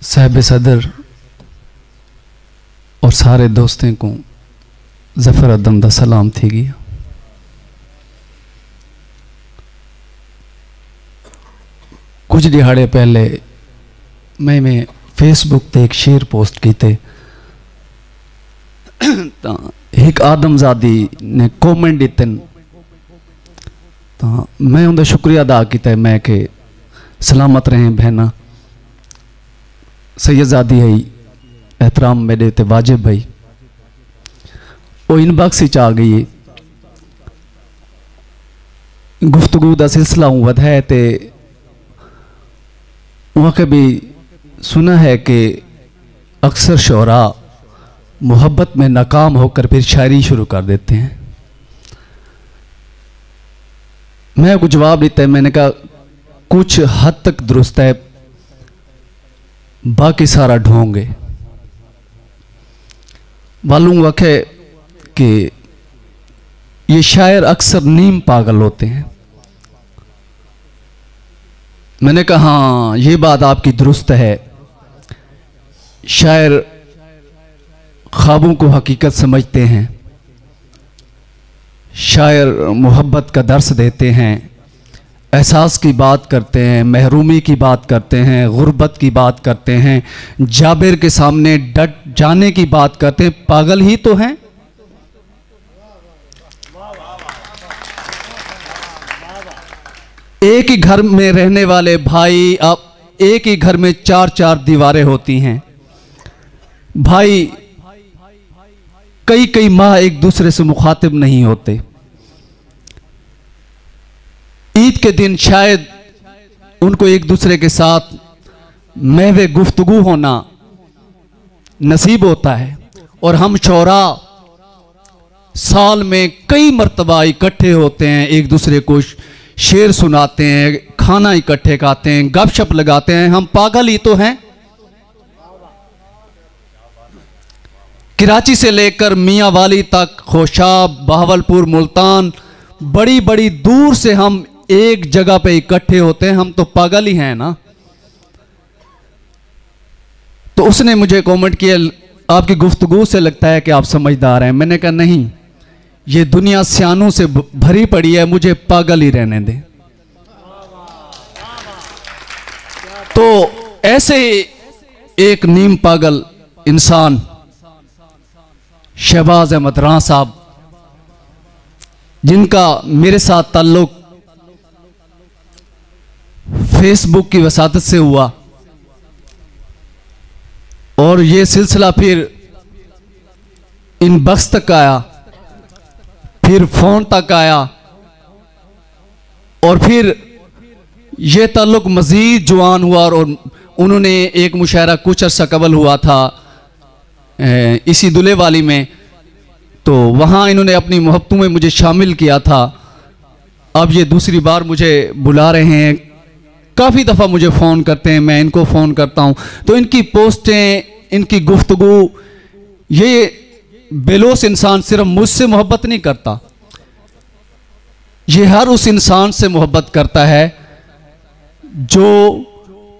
साहिब सदर और सारे दोस्तों को जफर अदम दा सलाम थी गया। कुछ दिहाड़े पहले मैं फेसबुक ते एक शेर पोस्ट किए तो एक आदमजादी ने कॉमेंट दिते तो मैं उनका शुक्रिया अदा किया। मैं के सलामत रहे बहना, सैयदजादी है एहतराम मेरे ते वाजिब भाई। वो इनबॉक्स आ गई गुफ्तगू का सिलसिला वध है ते वहाँ भी सुना है कि अक्सर शोरा मोहब्बत में नाकाम होकर फिर शायरी शुरू कर देते हैं। मैं कुछ जवाब देता है, मैंने कहा कुछ हद तक दुरुस्त है, बाकी सारा ढोंगे। मालूम वक़े कि ये शायर अक्सर नीम पागल होते हैं। मैंने कहा हाँ ये बात आपकी दुरुस्त है, शायर ख्वाबों को हकीकत समझते हैं, शायर मोहब्बत का दर्स देते हैं, एहसास की बात करते हैं, महरूमी की बात करते हैं, गुर्बत की बात करते हैं, जाबिर के सामने डट जाने की बात करते हैं। पागल ही तो हैं। एक ही घर में रहने वाले भाई, अब एक ही घर में चार चार दीवारें होती हैं। भाई कई कई माह एक दूसरे से मुखातिब नहीं होते। ईद के दिन शायद उनको एक दूसरे के साथ महवे गुफ्तगू होना नसीब होता है, और हम शोरा साल में कई मर्तबा इकट्ठे होते हैं, एक दूसरे को शेर सुनाते हैं, खाना इकट्ठे खाते हैं, गपशप लगाते हैं। हम पागल ही तो हैं। कराची से लेकर मियाँ वाली तक, खोशाब, बहावलपुर, मुल्तान, बड़ी बड़ी दूर से हम एक जगह पे इकट्ठे होते हैं। हम तो पागल ही हैं ना। तो उसने मुझे कमेंट किया, आपकी गुफ्तगू से लगता है कि आप समझदार हैं। मैंने कहा नहीं, ये दुनिया सियानों से भरी पड़ी है, मुझे पागल ही रहने दें। तो ऐसे एक नीम पागल इंसान शहबाज अहमद रां साहब, जिनका मेरे साथ ताल्लुक फेसबुक की वसातत से हुआ, और ये सिलसिला फिर इनबॉक्स तक आया, फिर फोन तक आया, और फिर ये ताल्लुक मज़ीद जवान हुआ। और उन्होंने एक मुशायरा कुछ अर्सा कबल हुआ था इसी दुले वाली में, तो वहाँ इन्होंने अपनी मोहब्बतों में मुझे शामिल किया था। अब ये दूसरी बार मुझे बुला रहे हैं, काफ़ी दफ़ा मुझे फ़ोन करते हैं, मैं इनको फ़ोन करता हूँ। तो इनकी पोस्टें, इनकी गुफ्तगू, ये बेलोस इंसान सिर्फ मुझसे मोहब्बत नहीं करता, ये हर उस इंसान से मोहब्बत करता है जो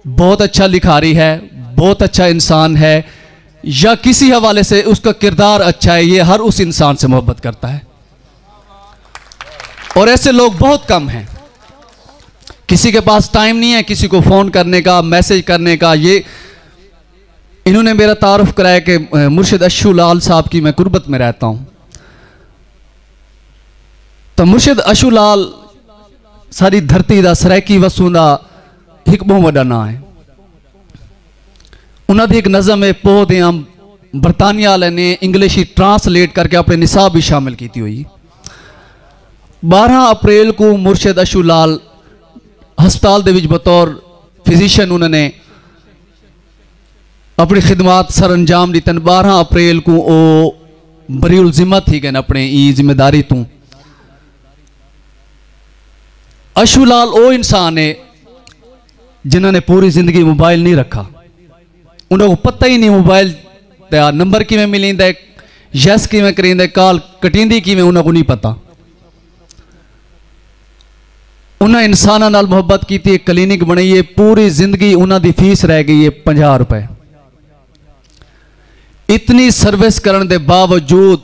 बहुत अच्छा लिखारी है, बहुत अच्छा इंसान है, या किसी हवाले से उसका किरदार अच्छा है। ये हर उस इंसान से मोहब्बत करता है, और ऐसे लोग बहुत कम हैं। किसी के पास टाइम नहीं है किसी को फ़ोन करने का, मैसेज करने का। ये इन्होंने मेरा तारुफ कराया कि मुर्शिद अशू लाल साहब की मैं कुर्बत में रहता हूँ। तो मुर्शिद अशू लाल सारी धरती दा सरायकी वसूंदा हिकमों वड़ा ना है। उन्होंने एक नज़म है पौधे हम बरतानिया वाले ने इंग्लिश ट्रांसलेट करके अपने निसाब भी शामिल की हुई। 12 अप्रैल को मुर्शिद अशू लाल हस्पताल दे विच बतौर फिजिशियन उन्होंने अपनी खिदमात सर अंजाम दी। 12 अप्रैल को वो बरीउल जिम्मत थी गए अपने ई जिम्मेदारी तू। अशू लाल वो इंसान है जिन्होंने पूरी जिंदगी मोबाइल नहीं रखा। उन्होंने पता ही नहीं मोबाइल का नंबर किमें मिलींदा, यस किमें करींदा, कॉल कटींदी किमें, उन्होंने नहीं पता। उन्हें इंसाना नाल मुहब्बत की थी, एक क्लीनिक बनाई है, पूरी जिंदगी उन्होंने फीस रह गई है 50 रुपए। इतनी सर्विस करने के बावजूद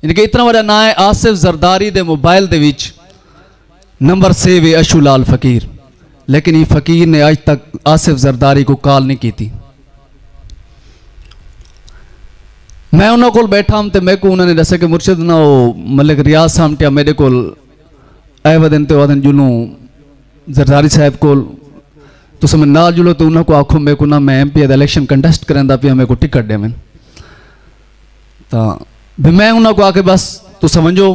इनके इतना बड़ा ना है आसिफ जरदारी दे मोबाइल दे विच नंबर सेव है अशुलाल फकीर, लेकिन ये फकीर ने आज तक आसिफ जरदारी को कॉल नहीं की थी। मैं उन्होंने को बैठा हम तो मेरे को उन्होंने दसा कि मुर्शिद ना वो मलिक रियाज सामटिया मेरे को आए वदन तो वदन जुलूँ जरदारी साहब को तो समय ना जुलो तो उन्होंने को आखो मेरे को ना मैं MP इलेक्शन कंटेस्ट करेंदा पिया मेरे को टिकट दे मैं तो भी मैं उन्होंने को आके बस तो समझो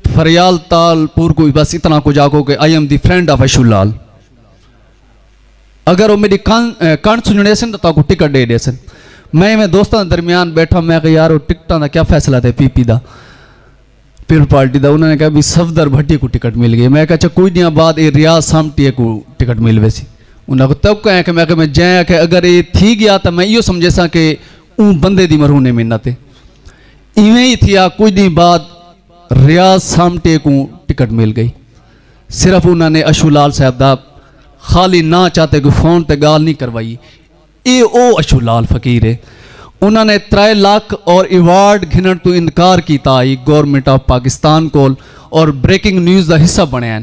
फरियाल तालपुर को बस इतना कुछ आको कि I am the friend of Ashulal. अगर वो मेरी कान सुनने से तो टिकट दे दे सन। मैं दोस्तों के दरमियान बैठा, मैं कहा यार वो टिकटा का क्या फैसला था PP का पीपल पार्टी का। उन्होंने कहा भी सफदर भट्टी को टिकट मिल गई। मैं कहा अच्छा कोई दिन बाद ये रियाज सामटिया को टिकट मिल वैसी। उन्होंने तब कहा कि मैं जै कि अगर ये थी गया तो मैं यो समझे सा कि बंदे दी मरहूने मिन्नत इवें ही थी। कुछ दिन बाद रियाज सामटे को टिकट मिल गई। सिर्फ उन्होंने अशुलाल साहब का खाली ना चाहते कि फोन पर गाल नहीं करवाई। ये ओ अशुलाल फकीर है। उन्होंने 3 लाख और अवार्ड घिनण तो इनकार किया गवर्नमेंट ऑफ पाकिस्तान को और ब्रेकिंग न्यूज़ का हिस्सा बने।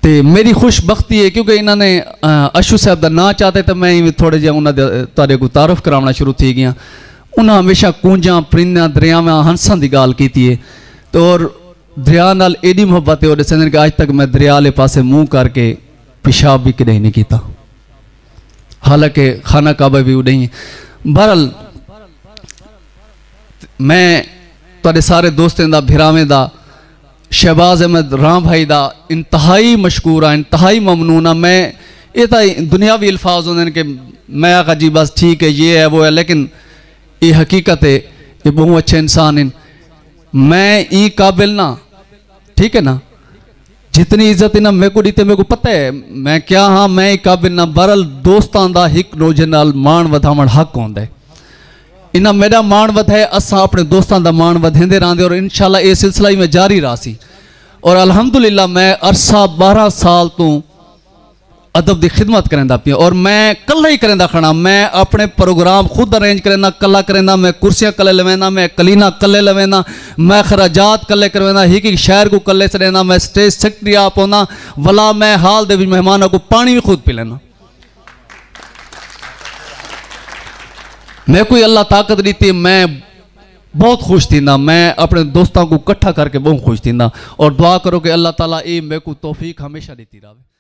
तो मेरी खुशबख्ती है क्योंकि इन्होंने अशु साहब का ना चाहते तो मैं थोड़े जे उन्होंने को तारुफ कराना शुरू थी गया। उन्हें हमेशा कूंजा परिंदा दरियावां हंसा की गाल की है तो और दरिया नाल एडी मुहब्बत है और कि आज तक मैं दरिया वाले पासे मुँह करके पेशाब भी कदे नहीं किया, हालांकि खाना काबा भी उड़े। बहरल मैं तुहाडे सारे दोस्तों का भिरावें का शहबाज अहमद राम भाई का इंतहाई मशकूर हाँ, इंतहाई ममनून हाँ। मैं ये तो दुनियावी अल्फाज होंगे कि मैं आखा जी बस ठीक है ये है वो है, लेकिन ये हकीकत है ये बहुत अच्छे इंसान हैं। मैं ई काबिल ना, ठीक है ना, जितनी इज्जत इन्हें मेरे को दी मेरे को पता है मैं क्या हाँ, मैं काबिल ना। बहरल दोस्तों का हिक रोजे नाल मान वधावण हक होंदा है। इन्हें मेरा मान वधाए, असा अपने दोस्तों का मान वधेंदे रहंदे और इंशाल्लाह ये सिलसिला ही में जारी रही। और अल्हम्दुलिल्लाह मैं अरसा 12 साल तो अदब की खिदमत करेंदा पिया और मैं कल्ला ही करेंदा खड़ा। मैं अपने प्रोग्राम खुद अरेंज करेंदा, कल्ला करेंदा। मैं कुर्सियाँ कल्ले लवेंदा, मैं कलीना कल्ले लवेंदा, मैं खराजात कल्ले करवेंदा, एक शहर को कल्ले से रहना। मैं स्टेज सेक्रेटरी आप होना वला मैं हाल दे मेहमानों को पानी भी खुद पी लेना। मैं कोई अल्लाह ताकत दी थी, मैं बहुत खुश थी ना। मैं अपने दोस्तों को इकट्ठा करके बहुत खुश थी ना और दुआ करो कि अल्लाह ताला ये मेरे को तौफीक हमेशा देती रहे।